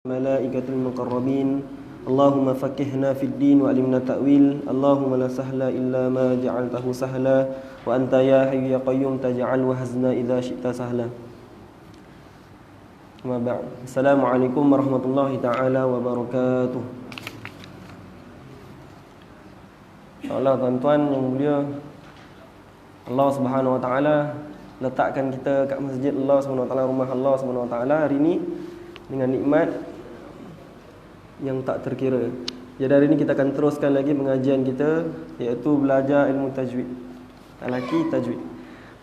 الملائكة المقربين اللهم فقهنا في الدين وعلمنا التأويل اللهم لا سهل إلا ما جعلته سهلا وأنت يا حي يا قيوم تجعل وحزنا إذا شئت سهلا. Amma ba'd. Assalamualaikum warahmatullahi taala wabarakatuh. InsyaAllah tuan-tuan yang mulia, Allah Subhanahu wa taala letakkan kita kat masjid Allah Subhanahu wa taala, rumah Allah Subhanahu wa taala hari ini dengan nikmat yang tak terkira. Jadi hari ini kita akan teruskan lagi pengajian kita, iaitu belajar ilmu tajwid. Talaqi tajwid.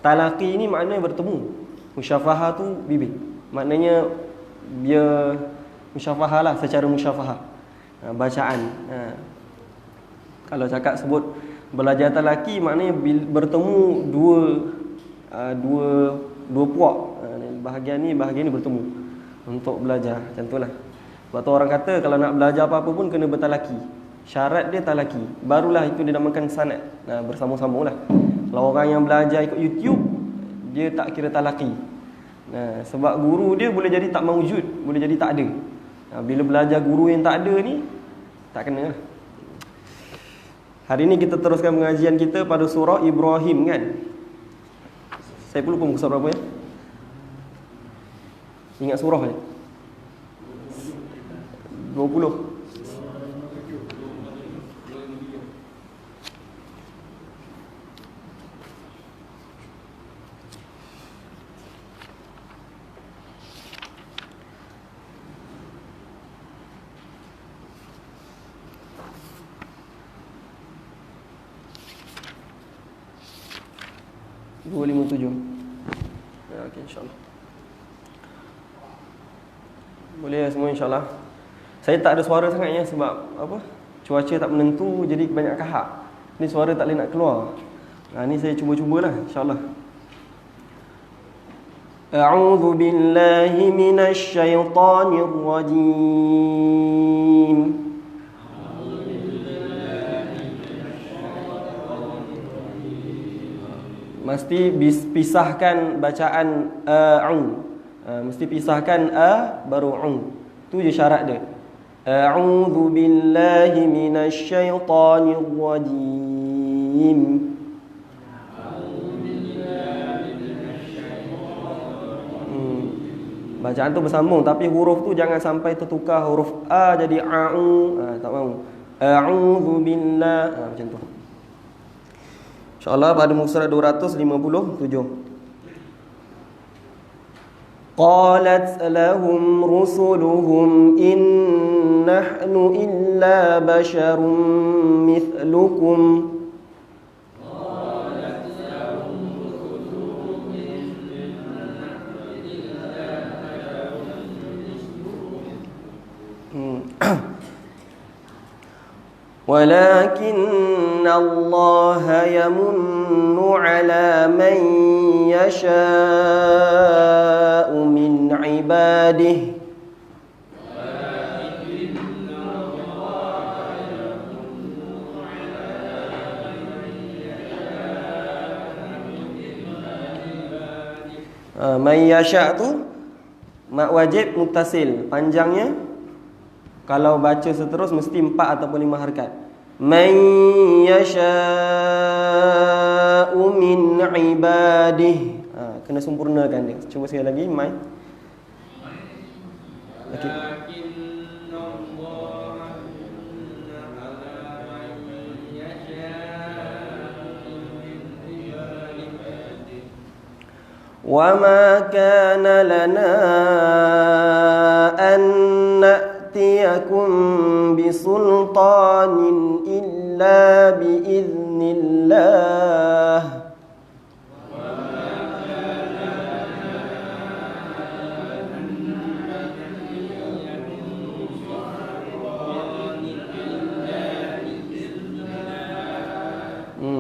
Talaqi ini maknanya bertemu. Musyafahah tu bibir. Maknanya dia musyafahah lah, secara musyafahah. Bacaan. Kalau cakap sebut belajar talaqi maknanya bertemu dua puak. Bahagian ni bertemu untuk belajar. Macam itulah. Sebab tu orang kata kalau nak belajar apa-apa pun kena bertalaki. Syarat dia talaki. Barulah itu dinamakan sanad. Bersama-sama lah. Kalau orang yang belajar ikut YouTube, dia tak kira talaki. Sebab guru dia boleh jadi tak mawjud, boleh jadi tak ada. Bila belajar guru yang tak ada ni, tak kena lah. Hari ni kita teruskan pengajian kita pada surah Ibrahim kan. Saya pun lupa muka surah berapa ya. Ingat surah je 20. Okey, insyaAllah. Boleh semua insyaAllah. Saya tak ada suara sangatnya sebab apa? Cuaca tak menentu, jadi banyak kahak. Ni suara tak boleh nak keluar. Ni saya cuba-cubalah insyaAllah. A'udzu billahi minasy syaithanir rajim. Mesti pisahkan bacaan a'u. Mesti pisahkan baru a'u. Tu je syarat dia. A'udzu billahi minasy syaithanir rajim. Bacaan tu bersambung tapi huruf tu jangan sampai tertukar huruf a jadi a'u. Tak mahu. A'udzu billahi macam tu. InsyaAllah pada muka surat 257. Qalat lahum rusuluhum in nahnu illa basharum mithlukum. Qalat lahum rusuluhum in nahnu illa basharum mithlukum. ولكن الله يمن على من يشاء من عباده Man yasha' tu mak wajib muttasil, panjangnya kalau baca seterus mesti 4 ataupun 5 harakat. Man yasha'u min ibadih. Kena sempurnakan dia. Cuba sekali lagi. Mai. Okey. Wa ma kana lana an يأتيكم بسلطان إلا بإذن الله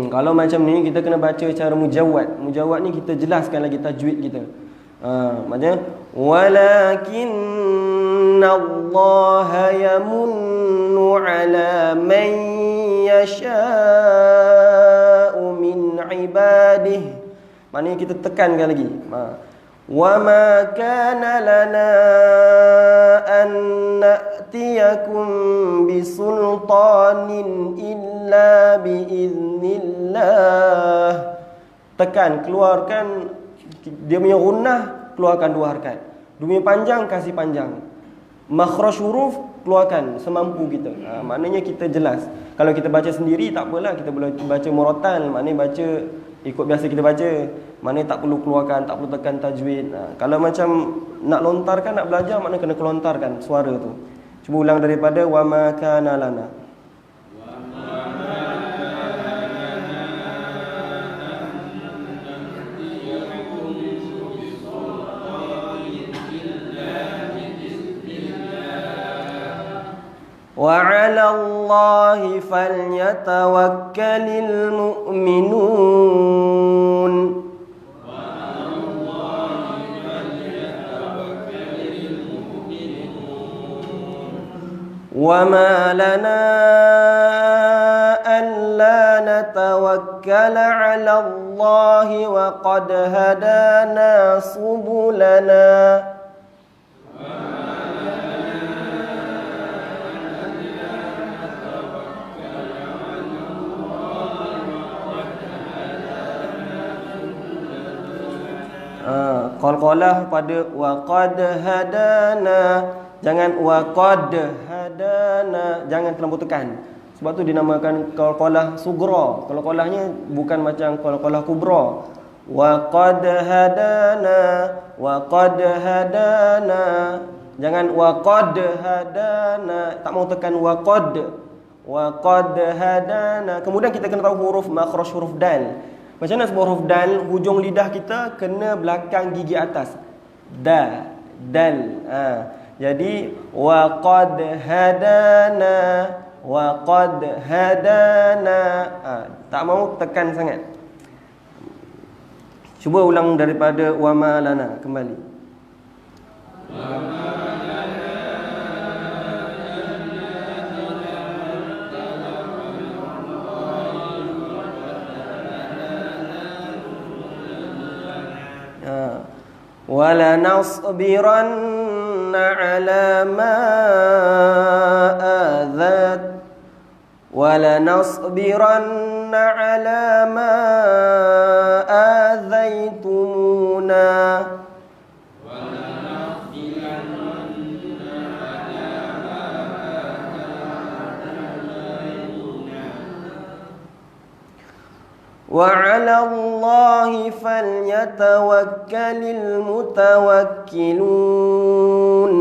Kalau macam ni kita kena baca cara mujawad. Mujawad ni kita jelaskan lagi tajwid kita. Macam walakin Allah yamunnu ala man yasha'u min ibadihi. Maknanya kita tekankan lagi. وَمَا كَانَ لَنَا أَن نَّأْتِيَكُم بِسُلْطَانٍ إِلَّا بِإِذْنِ اللَّهِ. Tekan, keluarkan dia punya gunnah, keluarkan 2 harakat. Dia punya panjang, kasih panjang. Makhraj huruf, keluarkan semampu kita. Maknanya kita jelas. Kalau kita baca sendiri tak apalah, kita boleh baca murattal, maknanya baca ikut biasa kita baca. Maknanya tak perlu keluarkan, tak perlu tekan tajwid. Kalau macam nak lontarkan, nak belajar, maknanya kena kelontarkan suara tu. Cuba ulang daripada wa ma kana lana. وَعَلَى اللَّهِ فَلْيَتَوَكَّلِ الْمُؤْمِنُونَ. وَمَا لَنَا أَلَّا نَتَوَكَّلَ عَلَى اللَّهِ وَقَدْ هَدَانَا سُبُلَنَا. Qalqalah pada waqad hadana, jangan waqad hadana, jangan terlalu tekan. Sebab tu dinamakan qalqalah sugra. Qalqalahnya bukan macam qalqalah kubra. Waqad hadana, waqad hadana, jangan waqad hadana, tak mau tekan waqad. Waqad hadana. Kemudian kita kena tahu huruf makhraj huruf dal. Macam mana sebuah huruf dal, hujung lidah kita kena belakang gigi atas. Da, dal. Jadi wa qad hadana, wa qad hadana. Tak mau tekan sangat. Cuba ulang daripada wa ma lana kembali. Wa ma وَلَنَصْبِرَنَّ عَلَى مَا آذَتْ وَلَنَصْبِرَنَّ عَلَى مَا آذَيْتُمُونَا. وَعَلَى اللَّهِ فَلْيَتَوَكَّلِ الْمُتَوَكِّلُونَ.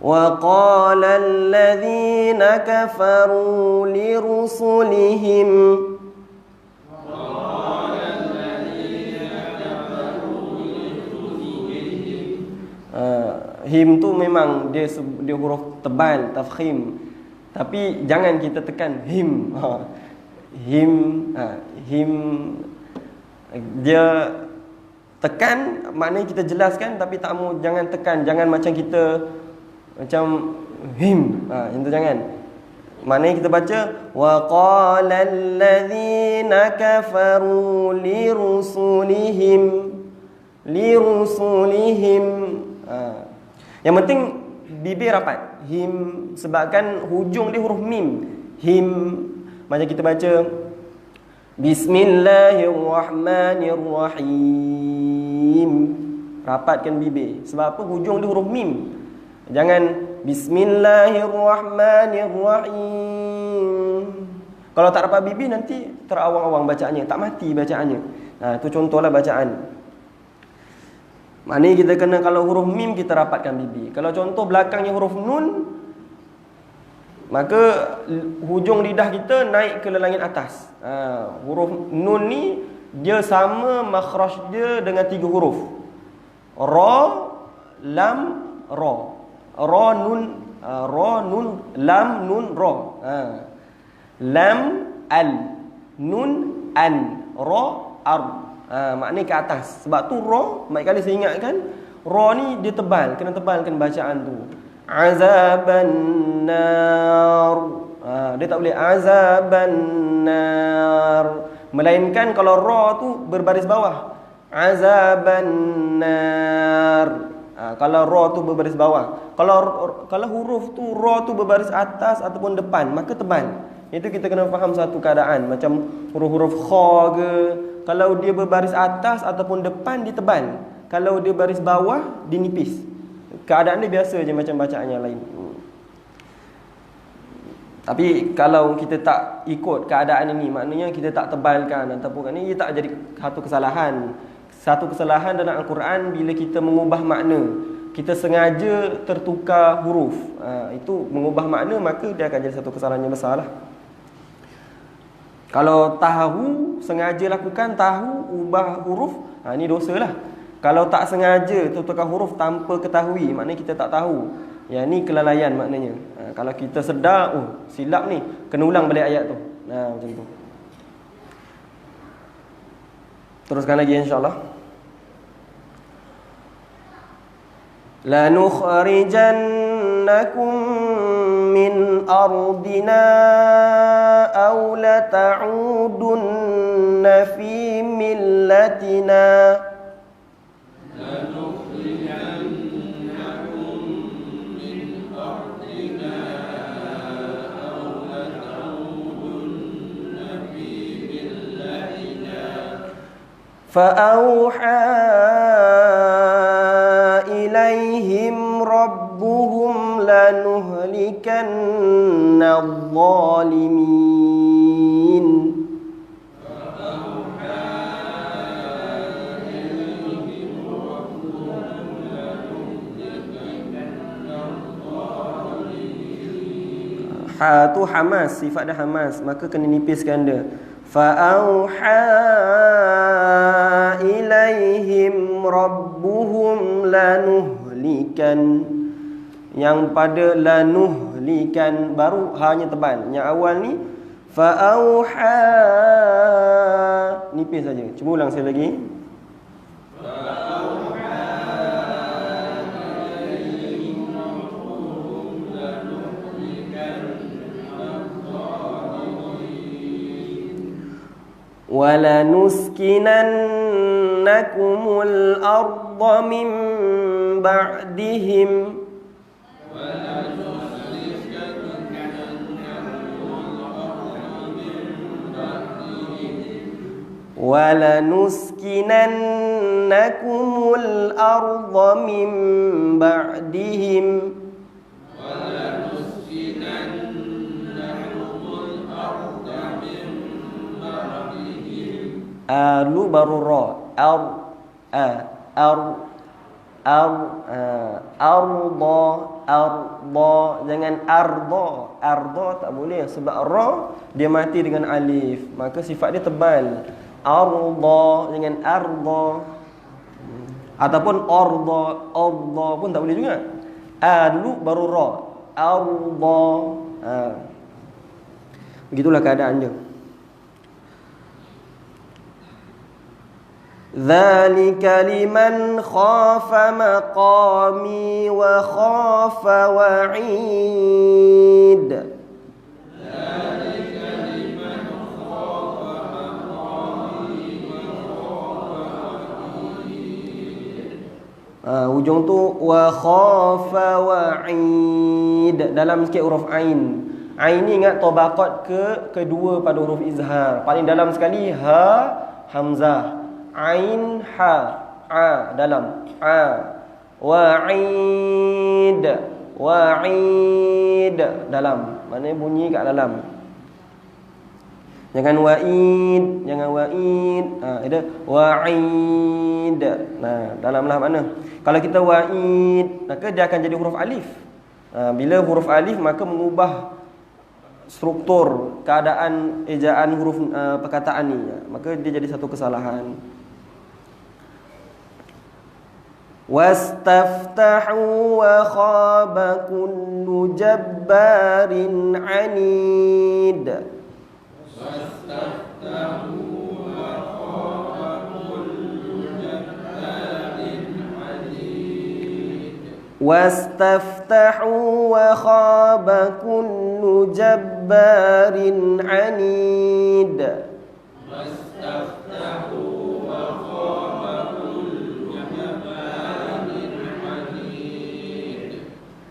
وَقَالَ الَّذِينَ كَفَرُوا لِرُسُلِهِمْ him tu memang dia huruf tebal, tafkhim. Tapi jangan kita tekan him. Him, him dia tekan, maknanya kita jelaskan tapi tak mau, jangan tekan, jangan macam kita macam him. Yang tu jangan. Maknanya kita baca wa qala allazina kafaru lirusulihim. Yang penting bibir rapat. Him, sebabkan hujung dia huruf mim. Him, macam kita baca Bismillahirrahmanirrahim. Rapatkan bibir. Sebab apa? Hujung dia huruf mim. Jangan Bismillahirrahmanirrahim. Kalau tak rapat bibir nanti terawang-awang bacaannya, tak mati bacaannya. Itu contohlah bacaan. Maknanya kita kena, kalau huruf mim kita rapatkan bibir. Kalau contoh belakangnya huruf nun, maka hujung lidah kita naik ke langit atas. Huruf nun ni dia sama makhraj dia dengan 3 huruf. Ra, lam, ra. Ra, nun, lam, nun, ra. Lam, al, nun, an, ra, ar. Maknanya ke atas. Sebab tu ra, banyak kali saya ingatkan, ra ni dia tebal, kena tebalkan bacaan tu. Azaban nar. Dia tak boleh azaban nar. Melainkan kalau ra tu berbaris bawah, azaban nar. Kalau ra tu berbaris bawah. Kalau huruf tu ra tu berbaris atas ataupun depan, maka tebal. Itu kita kena faham satu keadaan. Macam huruf-huruf kha ke, kalau dia berbaris atas ataupun depan dia tebal. Kalau dia baris bawah dia nipis. Keadaan dia biasa je macam bacaan yang lain. Tapi kalau kita tak ikut keadaan ini, maknanya kita tak tebalkan ataupun ini, ia tak jadi satu kesalahan. Satu kesalahan dalam Al-Quran bila kita mengubah makna. Kita sengaja tertukar huruf. Itu mengubah makna, maka dia akan jadi satu kesalahan yang besar lah. Kalau tahu, sengaja lakukan, tahu, ubah huruf, ini dosa lah. Kalau tak sengaja tertukar huruf tanpa ketahui, maknanya kita tak tahu. Yang ni kelalaian maknanya. Kalau kita sedar, silap ni, kena ulang balik ayat tu. Macam tu. Teruskan lagi insya-Allah. La nukhrijannakum min ardina aw la ta'udunna fi millatina. فأوحى إليهم ربهم لنهلكن الظالمين. Ha tu hamas, sifat dia hamas, maka kena nipiskan dia. فَأَوْحَى إِلَيْهِمْ رَبُّهُمْ لَنُهْلِكَنْ. Yang pada lanuhlikan baru hanya tebal. Yang awal ni فَأَوْحَى nipis saja. Cuba ulang sekali lagi. وَلَنُسْكِنَنَّكُمُ الْأَرْضَ مِنْ بَعْدِهِمْ. وَلَنُسْكِنَنَّكُمُ الْأَرْضَ مِنْ بَعْدِهِمْ. Lu baru ra. Arda. Jangan arda tak boleh sebab ra dia mati dengan alif, maka sifat dia tebal. Arda, jangan arda. Ataupun orda pun tak boleh juga. Dulu baru ra. Arda. Begitulah keadaan dia. ذَلِكَ لِمَنْ خَافَ مَقَامِي وَخَافَ وَعِيدِ. Ujung tu wa khafa wa'id. Dalam sikit huruf ain. Ain ni ingat tabaqat kedua pada huruf izhar. Paling dalam sekali ha hamzah. Ain ha dalam wa'id dalam. Maknanya bunyi kat dalam. Jangan wa'id, ada wa'id. Dalamlah mana. Kalau kita wa'id, maka dia akan jadi huruf alif. Bila huruf alif, maka mengubah struktur keadaan ejaan huruf perkataan ni. Maka dia jadi satu kesalahan. Wastaftahu wa khaba kullu jabbarin anid. Wastaftahu wa khaba kullu jabbarin جبار عنيد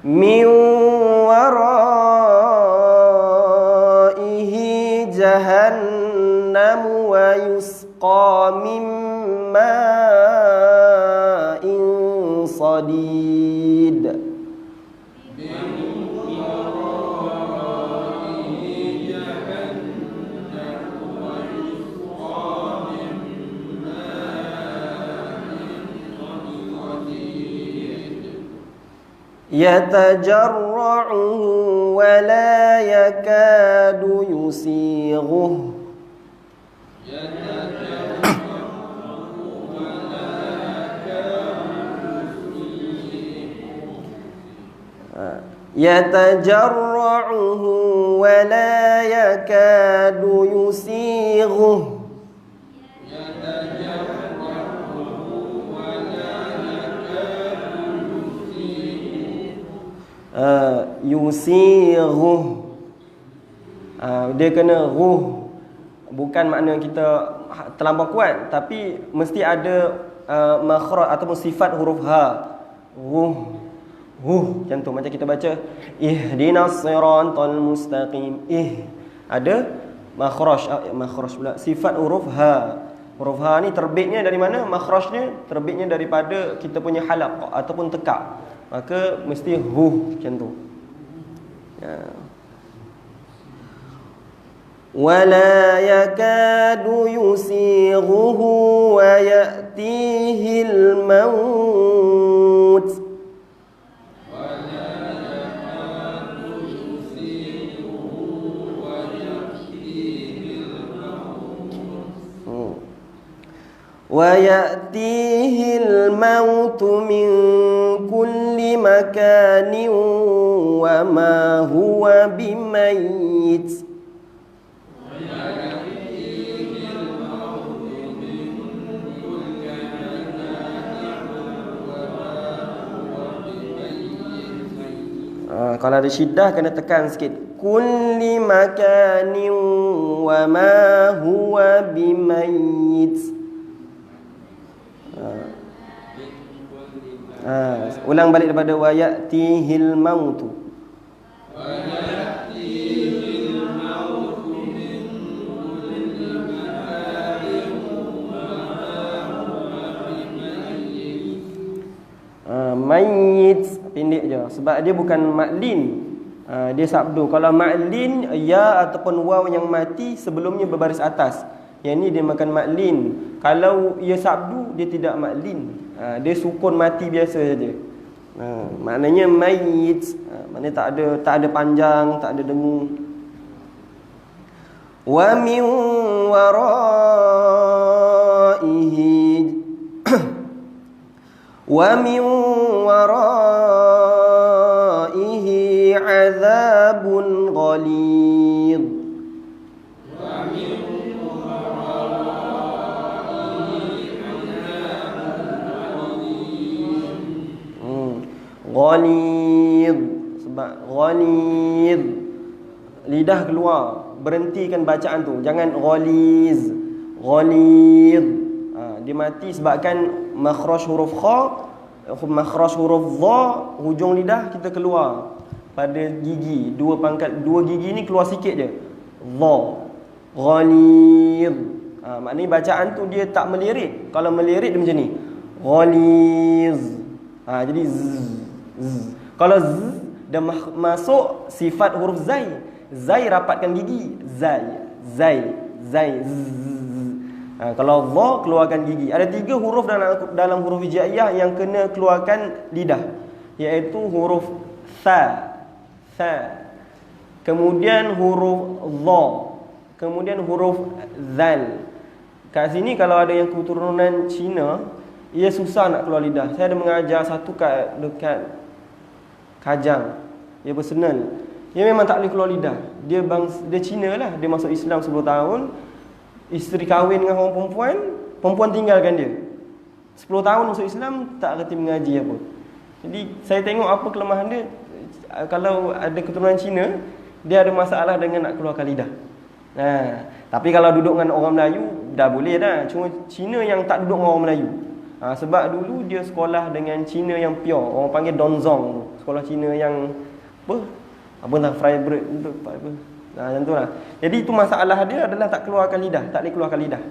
من ورائه جهنم ويسقى من ماء صديد يتجرعه ولا يكاد يسيغه يتجرعه ولا يكاد يسيغه yusighuh. Dia kena ruh, bukan makna kita terlampau kuat, tapi mesti ada makhraj ataupun sifat huruf ha. Ruh, macam tu, macam kita baca ihdinas siratal mustaqim. Ada makhraj pula sifat huruf ha. Huruf ha ni terbitnya dari mana? Makhrajnya terbitnya daripada kita punya halaq ataupun tekak. Maka mesti macam tu. Ya. Wala yakadu yusighuhu wa ya'tihil maut. وَيَأْتِيهِ الْمَوْتُ مِنْ كُلِّ مَكَانٍ وَمَا هُوَ بِمَيِّتٍ. Kalau ada syiddah kena tekan sikit. Kulli makanin wa ma huwa bimayyit. Ulang balik daripada wa ya'tihil mautu. Mayyit pendek je sebab dia bukan maklin. Dia sabdu. Kalau maklin ya ataupun waw yang mati sebelumnya berbaris atas, yang ni dia makan maklin. Kalau ia sabdu dia tidak maklin. Dia sukun mati biasa saja. Maknanya mayyit, maknanya tak ada panjang, tak ada dengung. Wa min waraihi wa min waraihi azabun ghalidh. Ghalidh, sebab ghalidh lidah keluar, berhentikan bacaan tu, jangan ghaliz. Dia mati sebabkan makhraj huruf kha, makhraj huruf dha, hujung lidah kita keluar pada gigi, dua gigi ni keluar sikit je. Dha, ghalidh. Maknanya bacaan tu dia tak melirik. Kalau melirik dia macam ni, ghaliz. Jadi kalau dah masuk sifat huruf zai, rapatkan gigi, zai. Kalau dha keluarkan gigi. Ada 3 huruf dalam huruf hijaiyah yang kena keluarkan lidah, iaitu huruf tha, kemudian huruf dha, kemudian huruf zal. Kat sini kalau ada yang keturunan Cina, ia susah nak keluar lidah. Saya ada mengajar satu dekat Kajang, dia personal. Dia memang tak boleh keluar lidah. Dia Cina lah. Dia masuk Islam 10 tahun. Isteri kahwin dengan orang perempuan tinggalkan dia. 10 tahun masuk Islam, tak kerti mengaji apa. Jadi saya tengok apa kelemahan dia. Kalau ada keturunan Cina, dia ada masalah dengan nak keluarkan lidah. Tapi kalau duduk dengan orang Melayu dah boleh dah. Cuma Cina yang tak duduk dengan orang Melayu. Sebab dulu dia sekolah dengan Cina yang pure. Orang panggil Donzong. Sekolah Cina yang apa tak Freiburg untuk apa. Macam tu lah. Jadi itu masalah dia adalah tak keluarkan lidah, tak boleh keluarkan lidah.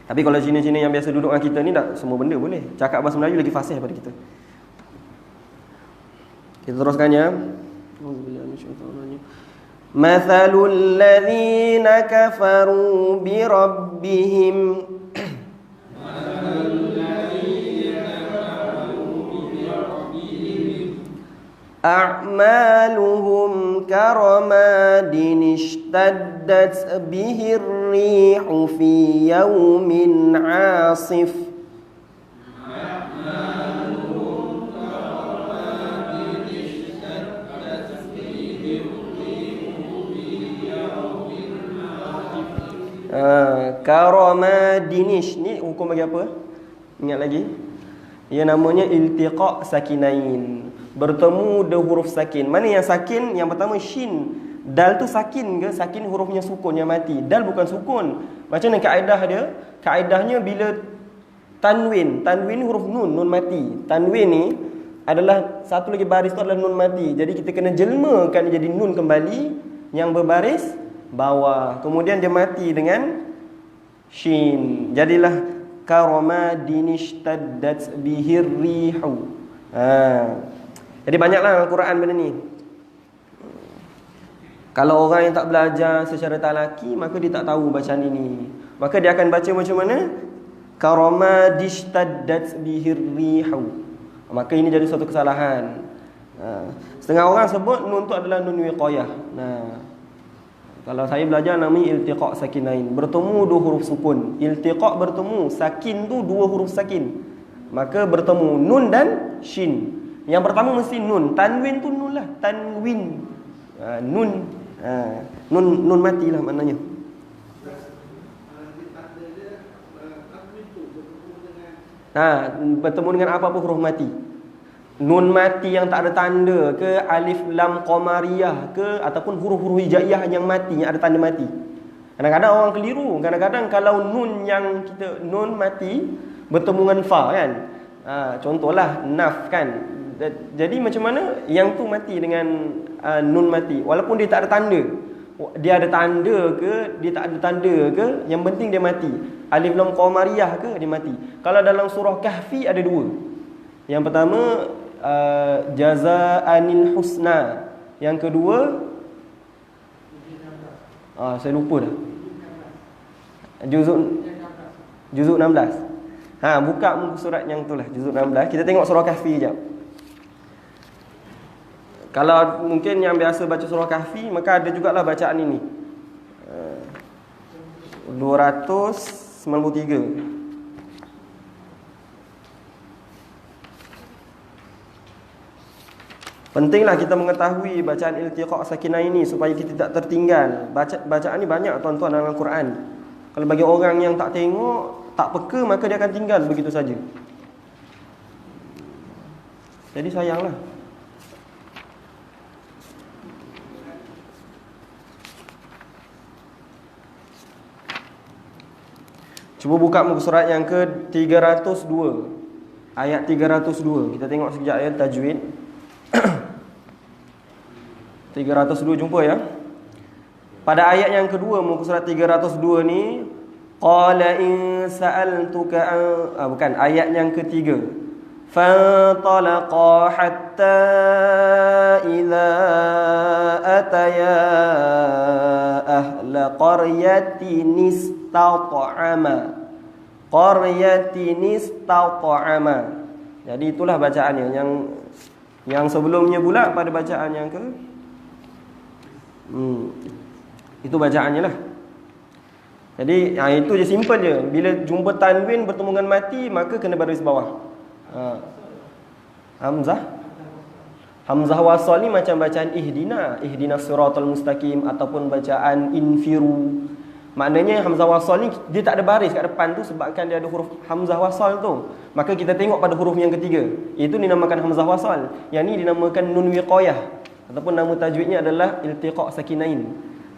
Tapi kalau Cina-Cina yang biasa duduk dengan kita ni dah semua benda boleh. Cakap bahasa Melayu lagi fasih daripada kita. Kita teruskan ya. Mathalul ladzina kafaru bi rabbihim a'maluhum karamadin ishtaddat bihir rihu fi yawmin 'asif karamadinish. Ni hukum bagi apa? Ingat lagi? Ia namanya iltiqa' sakinain. Bertemu dua huruf sakin. Mana yang sakin? Yang pertama shin. Dal tu sakin ke? Sakin hurufnya sukun yang mati. Dal bukan sukun. Macam mana kaedah dia? Kaedahnya bila tanwin. Tanwin huruf nun, nun mati. Tanwin ni adalah satu lagi baris tu adalah nun mati. Jadi kita kena jelmakan jadi nun kembali yang berbaris bawah. Kemudian dia mati dengan shin. Jadilah karamadinistaddat bihir rihu. Jadi banyaklah Al-Quran benda ni. Kalau orang yang tak belajar secara talaki, maka dia tak tahu bacaan ini. Maka dia akan baca macam mana? Karamadistaddat bihir rihu. Maka ini jadi suatu kesalahan. Setengah orang sebut nun tu adalah nun wiqayah. Kalau saya belajar namanya iltiqa' sakinain. Bertemu dua huruf sukun. Iltiqa' bertemu, sakin tu dua huruf sakin. Maka bertemu nun dan shin. Yang pertama mesti nun. Tanwin tu nun lah. Tanwin. Nun. Nun matilah maknanya. Bertemu dengan apa-apa huruf mati. Nun mati yang tak ada tanda ke, alif lam qamariyah ke, ataupun huruf-huruf hijaiyah yang mati, yang ada tanda mati. Kadang-kadang orang keliru. Kadang-kadang kalau nun yang kita nun mati bertemu dengan fa kan. Contohlah naf kan. Jadi macam mana yang tu mati dengan nun mati walaupun dia tak ada tanda. Dia ada tanda ke, dia tak ada tanda ke, yang penting dia mati. Alif lam qamariyah ke, dia mati. Kalau dalam surah Kahfi ada dua. Yang pertama jazaanil husna. Yang kedua saya lupa dah. Juzuk 16. Buka muka surat yang tu lah, juzuk 16. Kita tengok surah Kahfi sekejap. Kalau mungkin yang biasa baca surah Kahfi, maka ada jugalah bacaan ini. 293. Pentinglah kita mengetahui bacaan iltiqa' sakinah ini supaya kita tak tertinggal. Bacaan ni banyak tuan-tuan dalam Al-Quran. Kalau bagi orang yang tak tengok, tak peka, maka dia akan tinggal begitu saja. Jadi sayanglah. Cuba buka muka surat yang ke-302. Ayat 302. Kita tengok sekejap ya tajwid. 302 jumpa ya. Pada ayat yang kedua muka surat 302 ni, qala in sa'altuka bukan, ayat yang ketiga. Fantalaqa hatta idza ataya ahla qaryatin istata'ama. Jadi itulah bacaannya. Yang sebelumnya pula pada bacaan yang ke itu bacaannya lah. Jadi itu je, simple je. Bila jumpa tanwin bertemu dengan mati, maka kena baris bawah. Hamzah wasal ni macam bacaan ihdinas siratal mustaqim ataupun bacaan infiru. Maknanya hamzah wasal ni dia tak ada baris kat depan tu sebabkan dia ada huruf hamzah wasal tu. Maka kita tengok pada huruf yang ketiga. Itu dinamakan hamzah wasal. Yang ni dinamakan nun wiqayah. Ataupun nama tajwidnya adalah iltiqa' sakinain.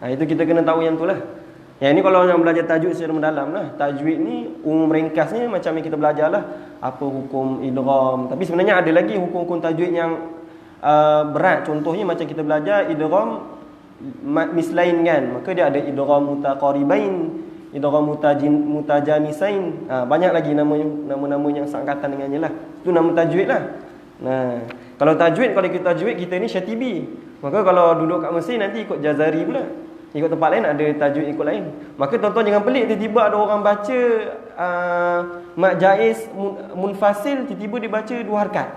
Itu kita kena tahu yang tu lah. Yang ini kalau orang belajar tajwid secara mendalam lah. Tajwid ni umum ringkasnya macam yang kita belajar lah. Apa hukum idgham. Tapi sebenarnya ada lagi hukum-hukum tajwid yang berat. Contohnya macam kita belajar idgham mislain kan. Maka dia ada idgham mutaqaribain, idgham mutajanisain. Banyak lagi nama-nama yang seangkatan dengannya lah. Itu nama tajwid lah. Nah, kalau kita tajwid kita ni syatibi. Maka kalau duduk kat Mesir nanti ikut Jazari pula. Ikut tempat lain ada tajwid ikut lain. Maka tuan-tuan jangan pelik tiba-tiba ada orang baca mad jaiz munfasil, tiba-tiba dia baca 2 harakat.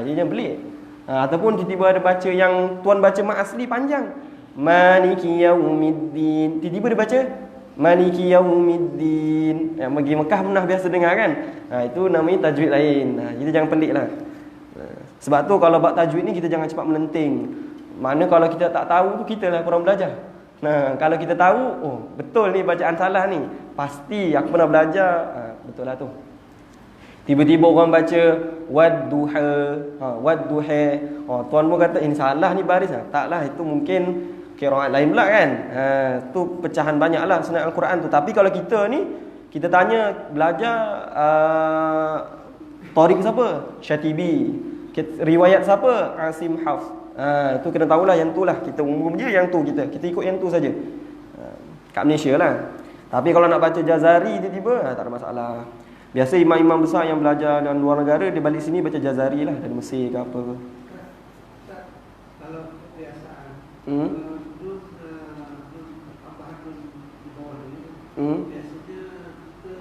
Dia jangan pelik. Ataupun tiba-tiba ada baca yang tuan baca mad asli panjang. Maliki yaumiddin. Tiba-tiba dia baca Maliki yaumiddin. Yang pergi Mekah pernah biasa dengar kan? Itu namanya tajwid lain. Kita jangan pelik lah. Sebab tu kalau bab tajwid ni kita jangan cepat melenting. Mana kalau kita tak tahu tu kita lah kurang belajar. Kalau kita tahu, betul ni bacaan salah ni, pasti aku pernah belajar, betul lah tu. Tiba-tiba orang baca wadduha, wadduha. Tuan pun kata ini salah ni baris. Taklah, itu mungkin qiraat lain pula kan. Tu pecahan banyaklah sunat Al-Quran tu. Tapi kalau kita ni, kita tanya belajar Tariq siapa? Syatibi. Riwayat siapa? Asim Hafs. Itu kena tahulah yang tu lah. Kita umum je yang tu kita ikut yang tu saja. Kat Malaysia lah. Tapi kalau nak baca Jazari tiba-tiba, tak ada masalah. Biasa imam-imam besar yang belajar dalam luar negara, dia balik sini baca Jazari lah, dari Mesir ke apa ke. Kalau kebiasaan tambahan di bawah ni, biasanya kita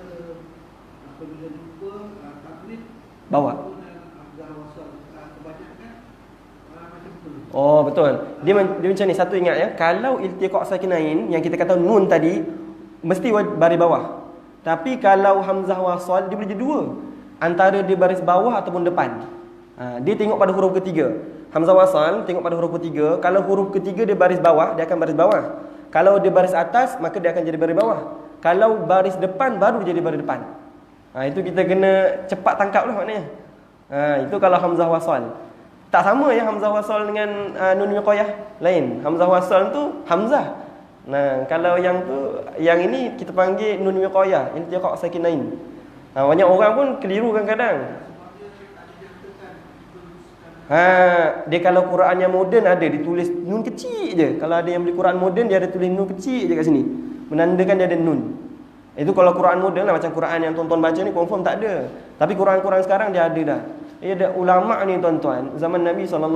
apabila jumpa taklid bawa. Betul. Dia macam ni, satu ingat ya. Kalau iltiqa' sakinain yang kita kata nun tadi, mesti baris bawah. Tapi kalau hamzah wasal, dia boleh jadi 2. Antara dia baris bawah ataupun depan. Dia tengok pada huruf ketiga. Hamzah wasal tengok pada huruf ketiga. Kalau huruf ketiga dia baris bawah, dia akan baris bawah. Kalau dia baris atas, maka dia akan jadi baris bawah. Kalau baris depan, baru dia jadi baris depan. Itu kita kena cepat tangkap lah maknanya. Itu kalau hamzah wasal. Tak sama ya hamzah wasal dengan nun wiqayah lain. Hamzah wasal tu hamzah. Kalau yang tu, yang ini kita panggil nun wiqayah, iltiqa' sakinain. Banyak orang pun keliru kadang-kadang. Dia kalau Quran yang moden ada ditulis nun kecil je. Kalau ada yang beli Quran moden, dia ada tulis nun kecil je kat sini, menandakan dia ada nun. Itu kalau Quran moden lah. Macam Quran yang tuan-tuan baca ni confirm tak ada. Tapi Quran-Quran sekarang dia ada dah. Ada ulama' ni tuan-tuan, zaman Nabi SAW,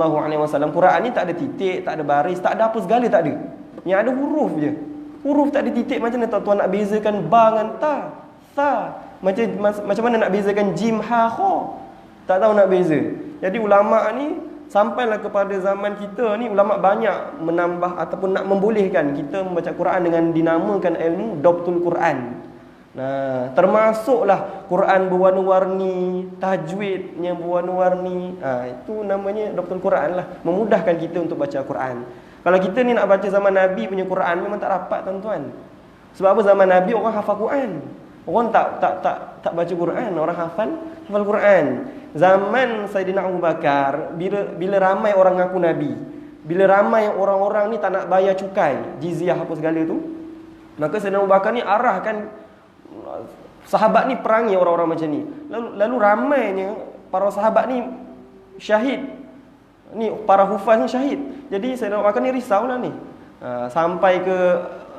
Quran ni tak ada titik, tak ada baris, tak ada apa segala, tak ada. Yang ada huruf je. Huruf tak ada titik. Macam mana tuan-tuan nak bezakan ba dengan ta? Macam mana nak bezakan jim, ha, kha? Tak tahu nak beza. Jadi ulama' ni sampailah kepada zaman kita ni, ulama' banyak menambah ataupun nak membolehkan kita membaca Quran dengan dinamakan ilmu Dabtul Quran. Termasuklah Quran berwarna-warni, tajwidnya berwarna-warni. Itu namanya Dabtul Quran lah. Memudahkan kita untuk baca Quran. Kalau kita ni nak baca zaman Nabi punya Quran, memang tak rapat tuan-tuan. Sebab apa? Zaman Nabi orang hafal Quran. Orang tak baca Quran, orang hafal Quran. Zaman Saidina Abu Bakar, bila ramai orang ngaku Nabi, bila ramai orang-orang ni tak nak bayar cukai, jizyah apa segala tu, maka Saidina Abu Bakar ni arahkan sahabat ni perangi orang-orang macam ni. Lalu ramainya para sahabat ni syahid. Ni para hufaz ni syahid. Jadi Saidina Abu Bakar ni risaulah ni. Sampai ke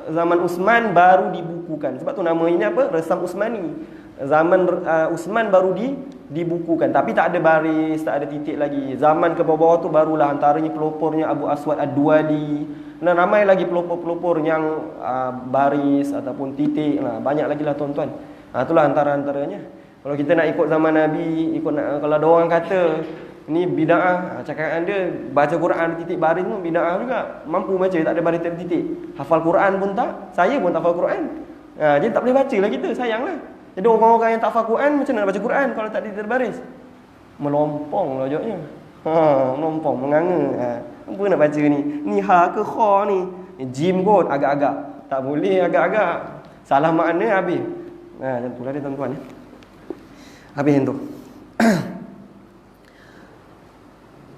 zaman Uthman baru dibukukan. Sebab tu namanya apa? Resam Uthmani. Zaman Uthman baru dibukukan. Tapi tak ada baris, tak ada titik lagi. Zaman ke bawah-bawah tu barulah, antaranya pelopornya Abu Aswad Ad-Duwali. Dan ramai lagi pelopor-pelopor yang baris ataupun titik. Banyak lagi lah tuan-tuan. Itulah antara-antaranya. Kalau kita nak ikut zaman Nabi, kalau ada orang kata ni bid'ah, cakap dia baca Quran ada titik baris pun bid'ah juga. Mampu baca tak ada baris tak ada titik. Hafal Quran pun tak. Saya pun tak hafal Quran. Jadi tak boleh baca lah kita, sayanglah. Jadi orang-orang yang tak hafal Quran macam mana nak baca Quran kalau tak ada titik baris? Melompong lah jawabnya. Melompong, menganga. Apa nak baca ni? Ni ha ke kha ni? Jim kot agak-agak. Tak boleh agak-agak. Salah makna habis. Macam itulah dia tuan-tuan ya. Habis yang tu.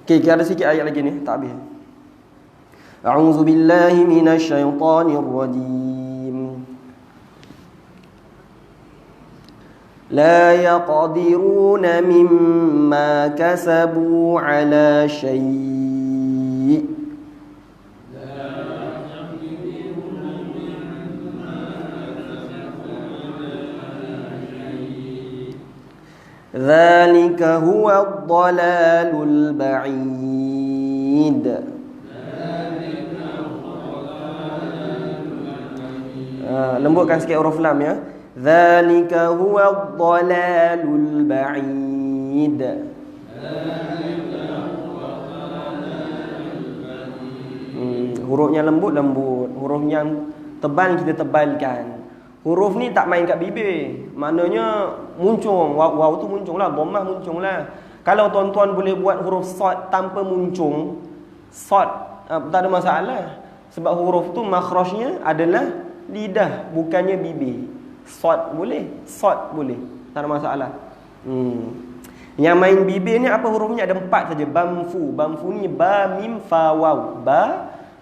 Okay, ada sikit ayat lagi ni, tak habis. A'udzu billahi minasy syaithanir rajim. La yaqdiruna mimma kasabu ala syai'. Dzalika huwa ad-dhalalul ba'id. Lembutkan sikit huruf lam ya. Dzalika huwa ad-dhalalul ba'id. Hurufnya lembut-lembut, huruf yang tebal kita tebalkan. Huruf ni tak main kat bibir. Maknanya muncung. Waw tu muncung lah. Dhammah muncung lah. Kalau tuan-tuan boleh buat huruf sad tanpa muncung, sad tak ada masalah. Sebab huruf tu makhrajnya adalah lidah, bukannya bibir. Sad boleh, sad boleh. Tak ada masalah. Yang main bibir ni apa hurufnya? Ada 4 saja. Bamfu. Bamfu ni ba, mim, fa, waw.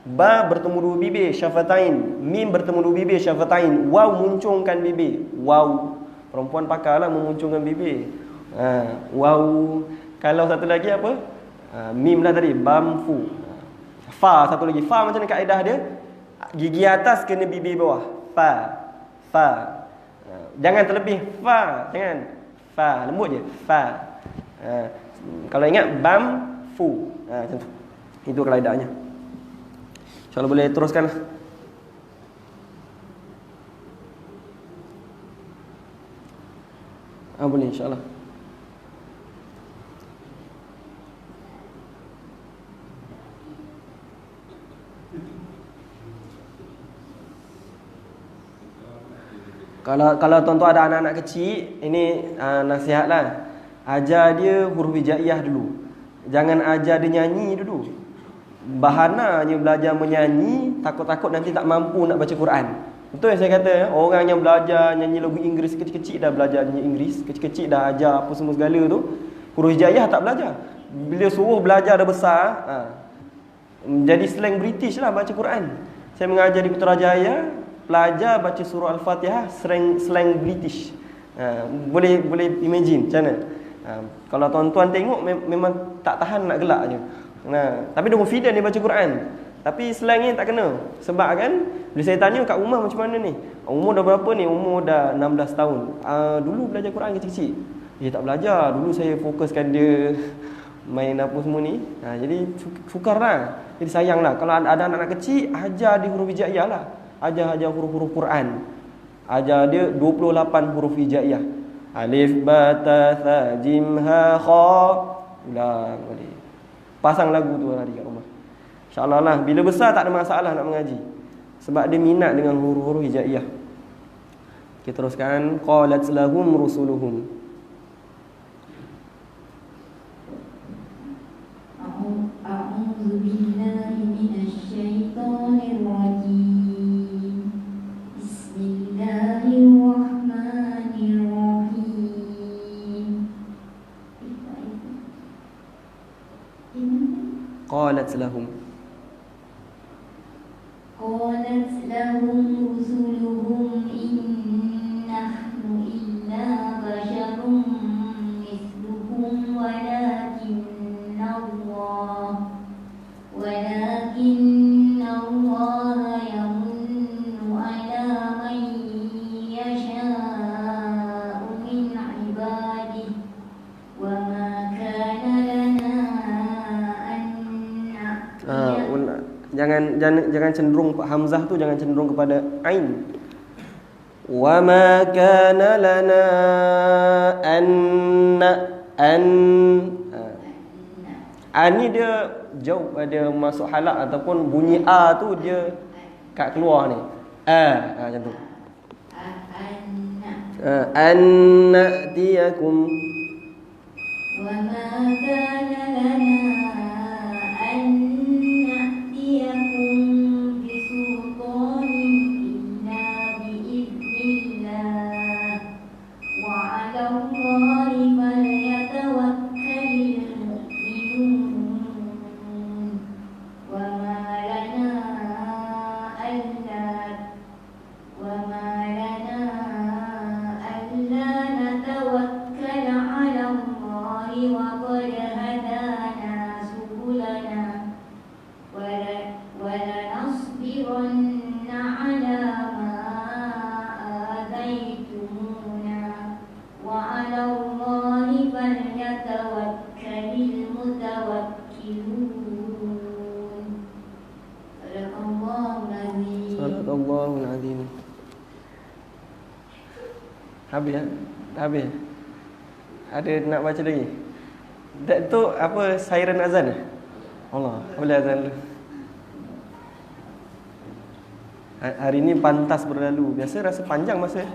Ba bertemu dua bibir, syafatain. Mim bertemu dua bibir, syafatain. Waw muncungkan bibir. Waw. Perempuan pakarlah memuncungkan bibir. Waw. Kalau satu lagi apa? Mim lah tadi, bamfu. Fa, satu lagi. Fa macam mana kaedah dia? Gigi atas kena bibir bawah. Fa. Jangan terlebih fa. Jangan. Fa, lembut je. Fa. Kalau ingat, bamfu. Macam tu. Itu kaedahnya. InsyaAllah boleh teruskan. Boleh insyaAllah. Kalau tuan-tuan ada anak-anak kecil, ini nasihatlah. Ajar dia huruf hijaiyah dulu. Jangan ajar dia nyanyi dulu. Bahananya belajar menyanyi, takut-takut nanti tak mampu nak baca Quran. Betul yang saya kata. Orang yang belajar nyanyi lagu Inggeris kecil-kecil dah belajar nyanyi Inggeris, kecil-kecil dah ajar apa semua segala tu, huruf hijaiyah tak belajar. Bila suruh belajar dah besar, jadi slang British lah baca Quran. Saya mengajar di Putrajaya, pelajar baca surah Al-Fatihah slang British. Boleh imagine macam mana. Kalau tuan-tuan tengok memang tak tahan nak gelak je. Tapi dia confident dia baca Quran. Tapi slang ni tak kena. Sebab kan bila saya tanya kat rumah macam mana ni, umur dah berapa ni? Umur dah 16 tahun. Dulu belajar Quran kecil-kecil. Dia tak belajar. Dulu saya fokuskan dia main apa semua ni. Jadi sukarlah. Jadi sayanglah. Kalau ada anak-anak kecil, ajar dia huruf hijaiyah lah. Ajar huruf-huruf Quran. Ajar dia 28 huruf hijaiyah. Alif, ba, ta, tha, jim, ha, kha. Ulang balik. Pasang lagu tu hari kat rumah. InsyaAllah lah. Bila besar tak ada masalah nak mengaji. Sebab dia minat dengan huruf-huruf hijaiyah. Kita teruskan. Qalat lahum rusuluhum. A'udzu billahi minasy syaithanir rajim. Bismillahirrahmanirrahim. Qalat lahum. Qalat lahum rusuluhum in nahnu illa basharun mithlukum walakinna Allah yamunnu ala man yasha'u min ibadihi wa ma kana lana Jangan cenderung hamzah tu jangan cenderung kepada ain. Wa ma kana lana an ni dia jauh, ada masuk halak ataupun bunyi a tu dia kat keluar ni. Macam tu. An na'tiyakum. Wa ma kana lana an na'tiyakum bisultanin illa bi'idznillah wa 'ala Allahi falyatawakkalul mu'minun wa ma lana Habis ya? Dah habis. Ada nak baca lagi? Tu apa, siren azan? Allah, boleh azan dulu. Hari ini pantas berlalu. Biasa rasa panjang masa.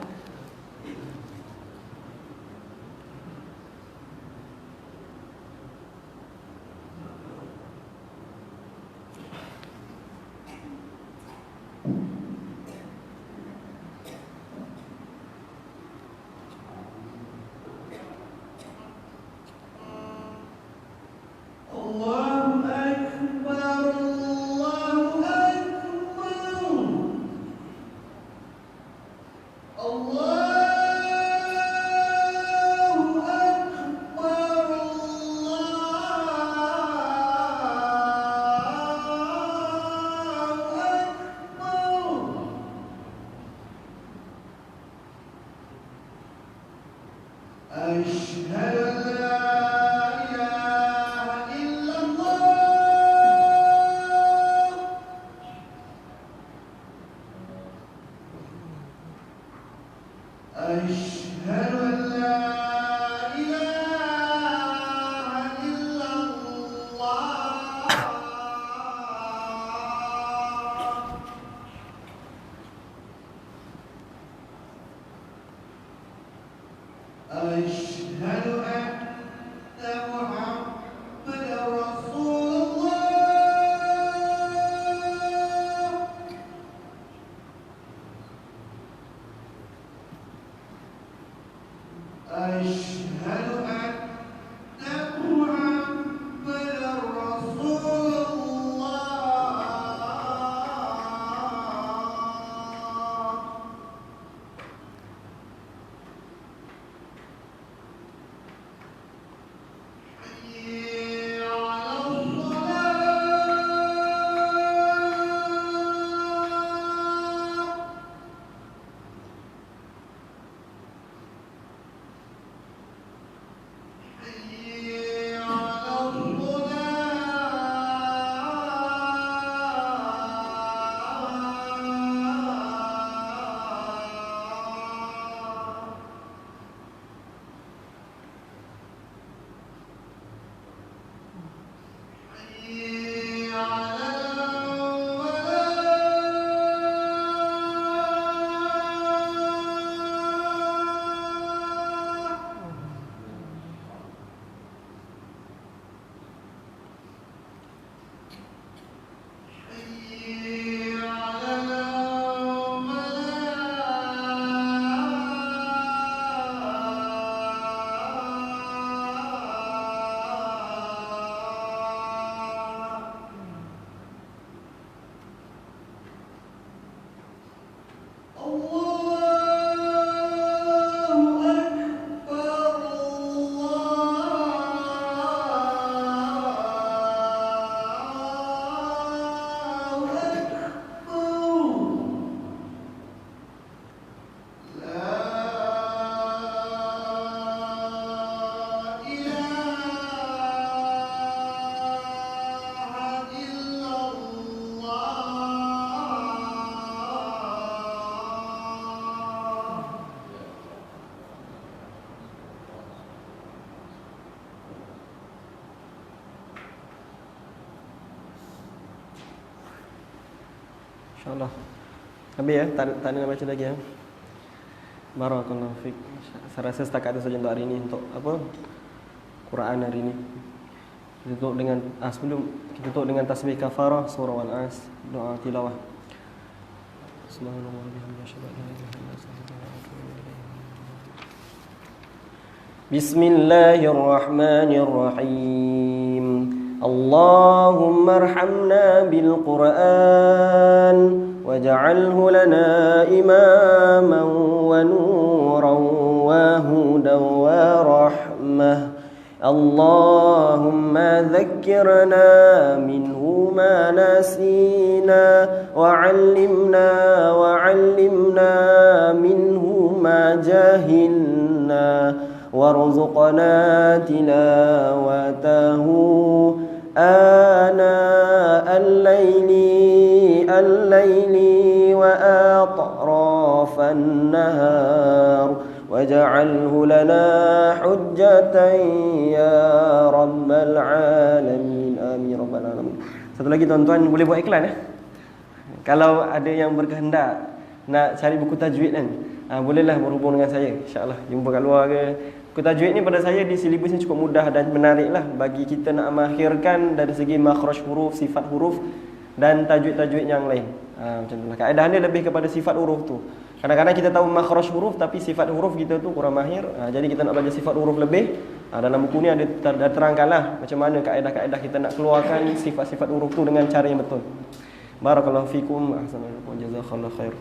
InsyaAllah. Habis ya, tak ada nak baca lagi ya. Barakallahu fiik. Saya rasa setakat itu saja untuk hari ini, untuk apa? Quran hari ini. Kita tutup dengan sebelum kita tutup dengan tasbih kafarah surah Al-As, doa tilawah. Subhanallah wa bihamdihi asyhadu an la ilaha illa anta astaghfiruka wa atubu ilaik. Bismillahirrahmanirrahim. Allahumma arhamna bil Qur'an waj'alhu lana imaman wa nuran wa hudan wa rahmah. Allahumma dhakkirna minhu ma nasina wa 'allimna minhu ma jahilna warzuqna tilawatahu آناء الليل وأطراف النهار waj'alhu lana hujjatan ya rabbal alamin. Amin rabbal alamin. Satu lagi tuan-tuan boleh buat iklan Kalau ada yang berkehendak nak cari buku tajwid kan, bolehlah berhubung dengan saya. InsyaAllah jumpa kat luar ke. Buku tajwid ni pada saya di silibusnya cukup mudah dan menarik lah bagi kita nak mahirkan dari segi makhraj huruf, sifat huruf dan tajwid-tajwid yang lain. Macam itulah. Kaedah dia lebih kepada sifat huruf tu. Kadang-kadang kita tahu makhraj huruf tapi sifat huruf kita tu kurang mahir. Jadi kita nak belajar sifat huruf lebih. Dalam buku ni ada terangkanlah macam mana kaedah-kaedah kita nak keluarkan sifat-sifat huruf tu dengan cara yang betul. Barakallahu fikum. Ahsanallahu wa jazakallahu khair.